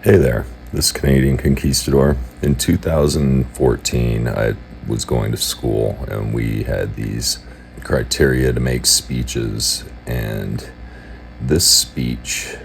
Hey there, this is Canadian Conquistador. In 2014, I was going to school and we had these criteria to make speeches, and this speech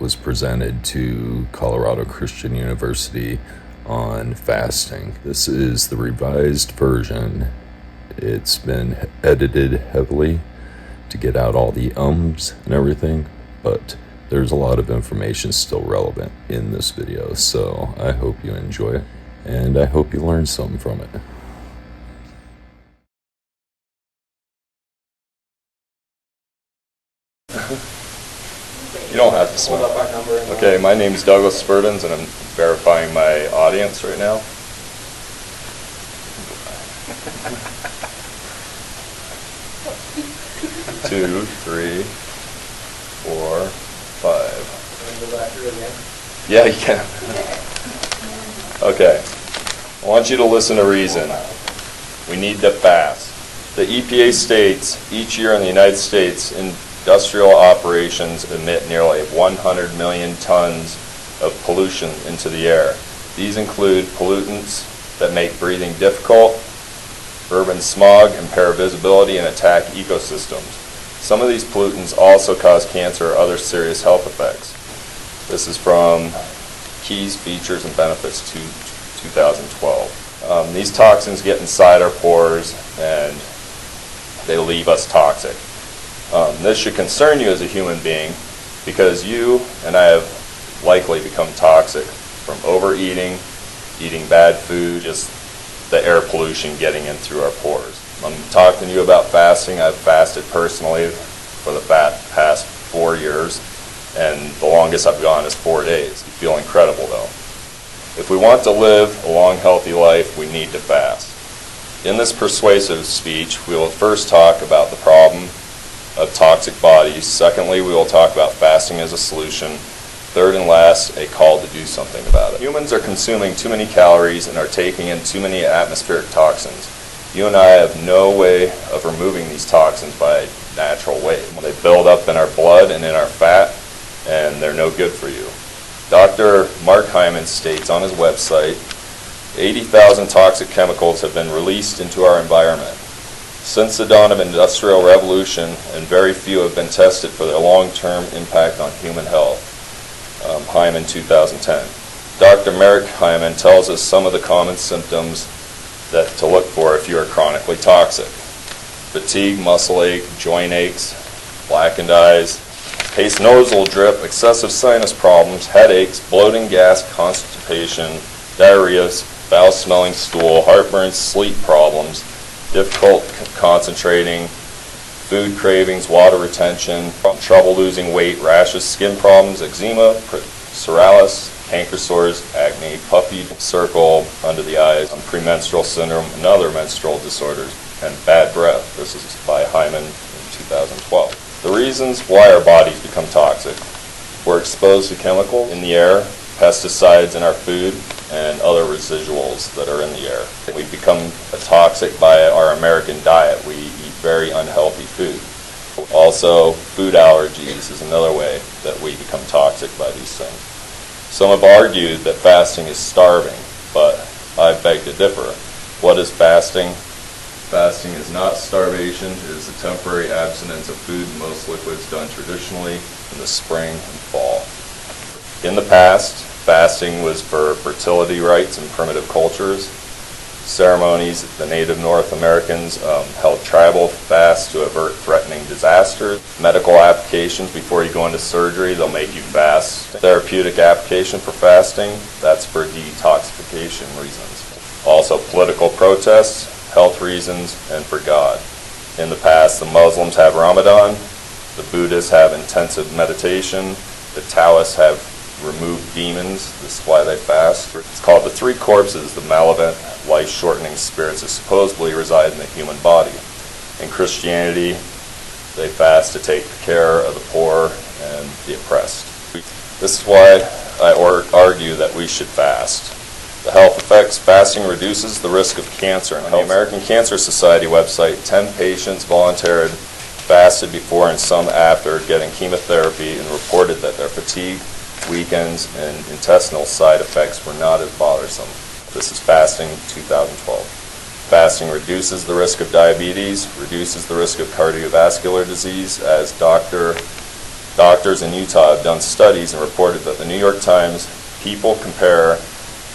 was presented to Colorado Christian University on fasting. This is the revised version. It's been edited heavily to get out all the ums and everything, but there's a lot of information still relevant in this video, so I hope you enjoy it, and I hope you learn something from it. You don't have to smile. Okay, my name is Douglas Spurtons, and I'm verifying my audience right now. Two, three, 4, 5. Yeah, you can. Okay. I want you to listen to reason. We need to fast. The EPA states each year in the United States, industrial operations emit nearly 100 million tons of pollution into the air. These include pollutants that make breathing difficult, urban smog, impair visibility, and attack ecosystems. Some of these pollutants also cause cancer or other serious health effects. This is from Keys, Features, and Benefits to 2012. These toxins get inside our pores and they leave us toxic. This should concern you as a human being because you and I have likely become toxic from overeating, eating bad food, just the air pollution getting in through our pores. I'm talking to you about fasting. I've fasted personally for the past 4 years, and the longest I've gone is 4 days. You feel incredible though. If we want to live a long, healthy life, we need to fast. In this persuasive speech, we will first talk about the problem of toxic bodies. Secondly, we will talk about fasting as a solution. Third and last, a call to do something about it. Humans are consuming too many calories and are taking in too many atmospheric toxins. You and I have no way of removing these toxins by natural way. They build up in our blood and in our fat, and they're no good for you. Dr. Mark Hyman states on his website, 80,000 toxic chemicals have been released into our environment since the dawn of Industrial Revolution, and very few have been tested for their long-term impact on human health. Hyman, 2010. Dr. Merrick Hyman tells us some of the common symptoms that to look for if you are chronically toxic. Fatigue, muscle ache, joint aches, blackened eyes, haze nasal drip, excessive sinus problems, headaches, bloating, gas, constipation, diarrhea, foul-smelling stool, heartburn, sleep problems, difficult concentrating, food cravings, water retention, trouble losing weight, rashes, skin problems, eczema, psoriasis, canker sores, acne, puffy circle under the eyes, premenstrual syndrome, and other menstrual disorders, and bad breath. This is by Hyman in 2012. The reasons why our bodies become toxic. We're exposed to chemicals in the air, pesticides in our food, and other residuals that are in the air. We become toxic by our American diet. We eat very unhealthy food. Also, food allergies is another way that we become toxic by these things. Some have argued that fasting is starving, but I beg to differ. What is fasting? Fasting is not starvation. It is a temporary abstinence of food and most liquids done traditionally in the spring and fall. In the past, fasting was for fertility rites in primitive cultures. Ceremonies, the Native North Americans held tribal fasts to avert threatening disasters. Medical applications, before you go into surgery, they'll make you fast. Therapeutic application for fasting, that's for detoxification reasons. Also political protests, health reasons, and for God. In the past, the Muslims have Ramadan, the Buddhists have intensive meditation, the Taoists have removed demons. This is why they fast. It's called the three corpses, the malevolent, life-shortening spirits that supposedly reside in the human body. In Christianity, they fast to take care of the poor and the oppressed. This is why I argue that we should fast. The health effects: fasting reduces the risk of cancer. On the American Cancer Society website, 10 patients volunteered, fasted before and some after getting chemotherapy, and reported that their fatigue, weekends, and intestinal side effects were not as bothersome. This is fasting 2012. Fasting reduces the risk of diabetes, reduces the risk of cardiovascular disease, as doctors in Utah have done studies and reported that the New York Times people compare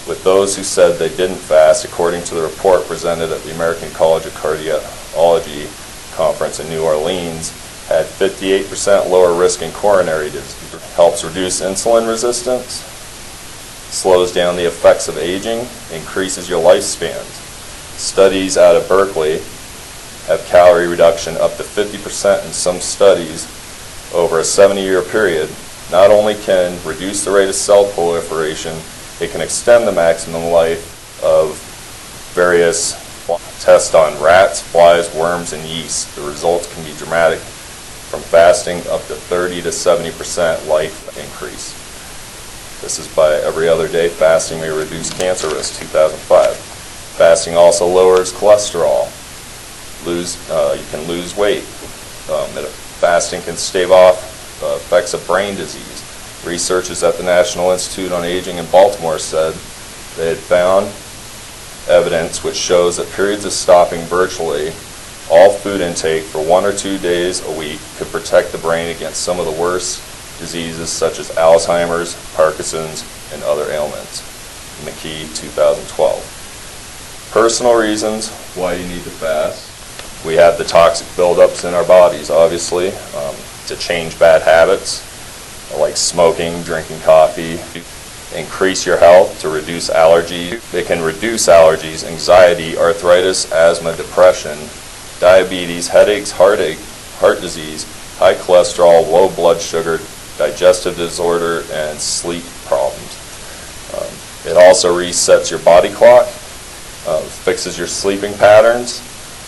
with those who said they didn't fast, according to the report presented at the American College of Cardiology conference in New Orleans, had 58% lower risk in coronary disease. Helps reduce insulin resistance, slows down the effects of aging, increases your lifespan. Studies out of Berkeley have calorie reduction up to 50% in some studies over a 70-year period. Not only can reduce the rate of cell proliferation, it can extend the maximum life of various tests on rats, flies, worms, and yeast. The results can be dramatic, from fasting up to 30 to 70% life increase. This is by Every Other Day, Fasting May Reduce Cancer Risk, 2005. Fasting also lowers cholesterol. You can lose weight. Fasting can stave off effects of brain disease. Researchers at the National Institute on Aging in Baltimore said they had found evidence which shows that periods of stopping virtually all food intake for 1 or 2 days a week could protect the brain against some of the worst diseases such as Alzheimer's, Parkinson's, and other ailments. McKee, 2012. Personal reasons why you need to fast. We have the toxic buildups in our bodies, obviously, to change bad habits, like smoking, drinking coffee, increase your health, to reduce allergy. It can reduce allergies, anxiety, arthritis, asthma, depression, diabetes, headaches, heart disease, high cholesterol, low blood sugar, digestive disorder, and sleep problems. It also resets your body clock, fixes your sleeping patterns,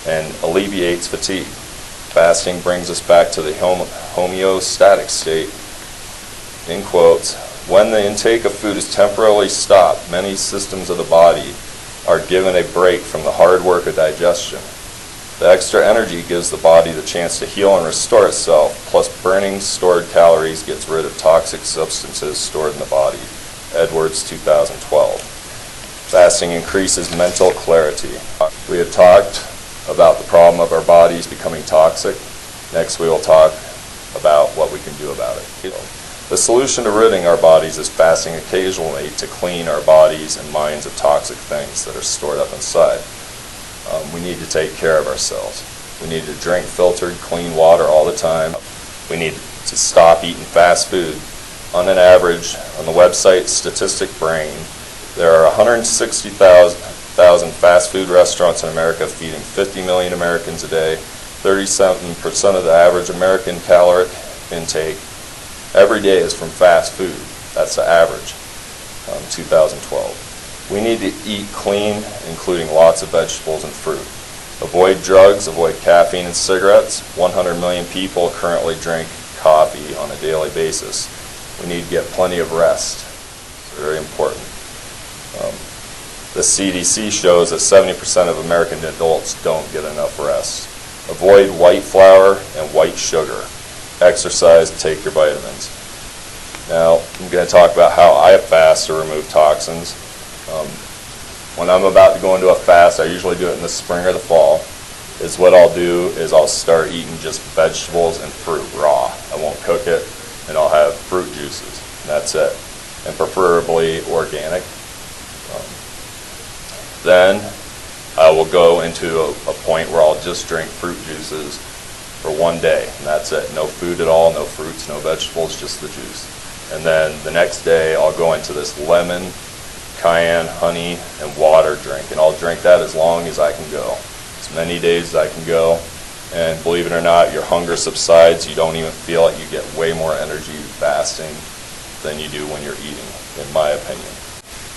and alleviates fatigue. Fasting brings us back to the homeostatic state. In quotes, when the intake of food is temporarily stopped, many systems of the body are given a break from the hard work of digestion. The extra energy gives the body the chance to heal and restore itself, plus burning stored calories gets rid of toxic substances stored in the body. Edwards, 2012. Fasting increases mental clarity. We have talked about the problem of our bodies becoming toxic. Next we will talk about what we can do about it. The solution to ridding our bodies is fasting occasionally to clean our bodies and minds of toxic things that are stored up inside. We need to take care of ourselves. We need to drink filtered, clean water all the time. We need to stop eating fast food. On an average, on the website Statistic Brain, there are 160,000 fast food restaurants in America feeding 50 million Americans a day. 37% of the average American caloric intake every day is from fast food. That's the average, 2012. We need to eat clean, including lots of vegetables and fruit. Avoid drugs, avoid caffeine and cigarettes. 100 million people currently drink coffee on a daily basis. We need to get plenty of rest. It's very important. The CDC shows that 70% of American adults don't get enough rest. Avoid white flour and white sugar. Exercise, take your vitamins. Now, I'm going to talk about how I fast to remove toxins. When I'm about to go into a fast, I usually do it in the spring or the fall. What I'll do is I'll start eating just vegetables and fruit raw. I won't cook it, and I'll have fruit juices, and that's it, and preferably organic. Then I will go into a point where I'll just drink fruit juices for one day, and that's it. No food at all, no fruits, no vegetables, just the juice. And then the next day I'll go into this lemon, cayenne, honey, and water drink, and I'll drink that as long as I can go, as many days as I can go. And believe it or not, your hunger subsides. You don't even feel it. You get way more energy fasting than you do when you're eating, in my opinion.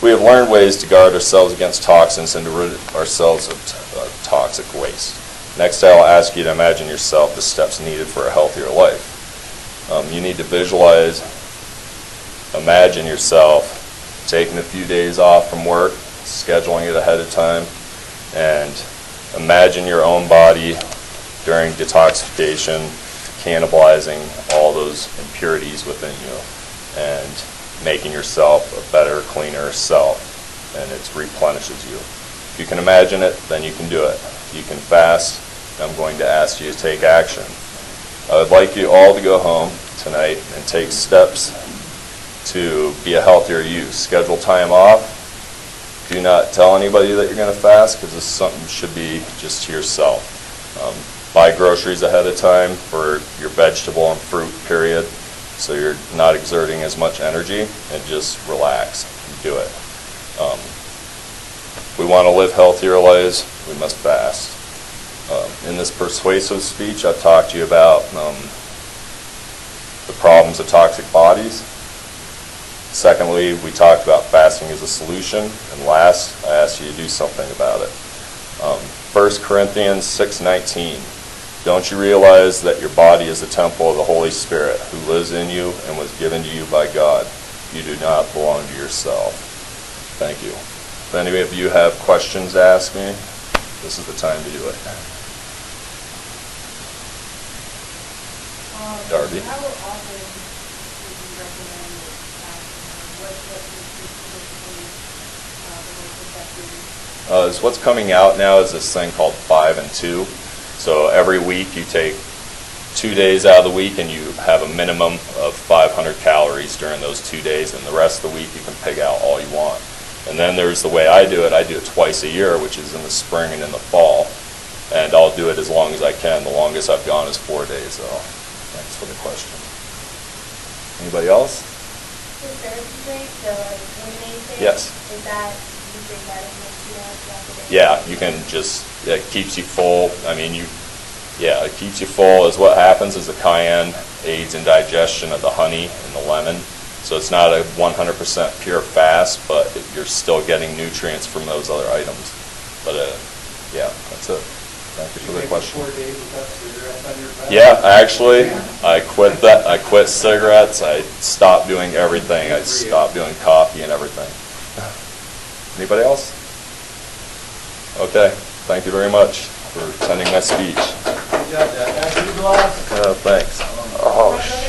We have learned ways to guard ourselves against toxins and to rid ourselves of toxic waste. Next, I'll ask you to imagine yourself the steps needed for a healthier life. You need to imagine yourself taking a few days off from work, scheduling it ahead of time, and imagine your own body during detoxification cannibalizing all those impurities within you. And making yourself a better, cleaner self, and it replenishes you. If you can imagine it, then you can do it. You can fast. I'm going to ask you to take action. I would like you all to go home tonight and take steps to be a healthier you. Schedule time off. Do not tell anybody that you're going to fast, because this is something that should be just to yourself. Buy groceries ahead of time for your vegetable and fruit period, so you're not exerting as much energy, and just relax and do it. If we want to live healthier lives, we must fast. In this persuasive speech, I've talked to you about the problems of toxic bodies. Secondly, we talked about fasting as a solution. And last, I asked you to do something about it. 1 Corinthians 6:19. Don't you realize that your body is the temple of the Holy Spirit, who lives in you and was given to you by God? You do not belong to yourself. Thank you. If any of you have questions to ask me, this is the time to do it. Darby? How often would you recommend fasting? What is the most effective? What's coming out now is this thing called 5 and 2. So every week you take 2 days out of the week and you have a minimum of 500 calories during those 2 days, and the rest of the week you can pick out all you want. And then there's the way I do it. I do it twice a year, which is in the spring and in the fall. And I'll do it as long as I can. The longest I've gone is 4 days, though. Thanks for the question. Anybody else? The therapy drink, the lemonade thing? Yes. Is that, you drink that as much as you want throughout the day? Yeah, you can just, it keeps you full. I mean, it keeps you full. Is what happens is the cayenne aids in digestion of the honey and the lemon. So it's not a 100% pure fast, but you're still getting nutrients from those other items. But yeah, that's it. Thank you for the question. 4 days without cigarettes on your back? Yeah, actually, I quit that. I quit cigarettes. I stopped doing everything. I stopped doing coffee and everything. Anybody else? Okay. Thank you very much for attending my speech. Good job, Dad. Back to the glass. Thanks. Oh,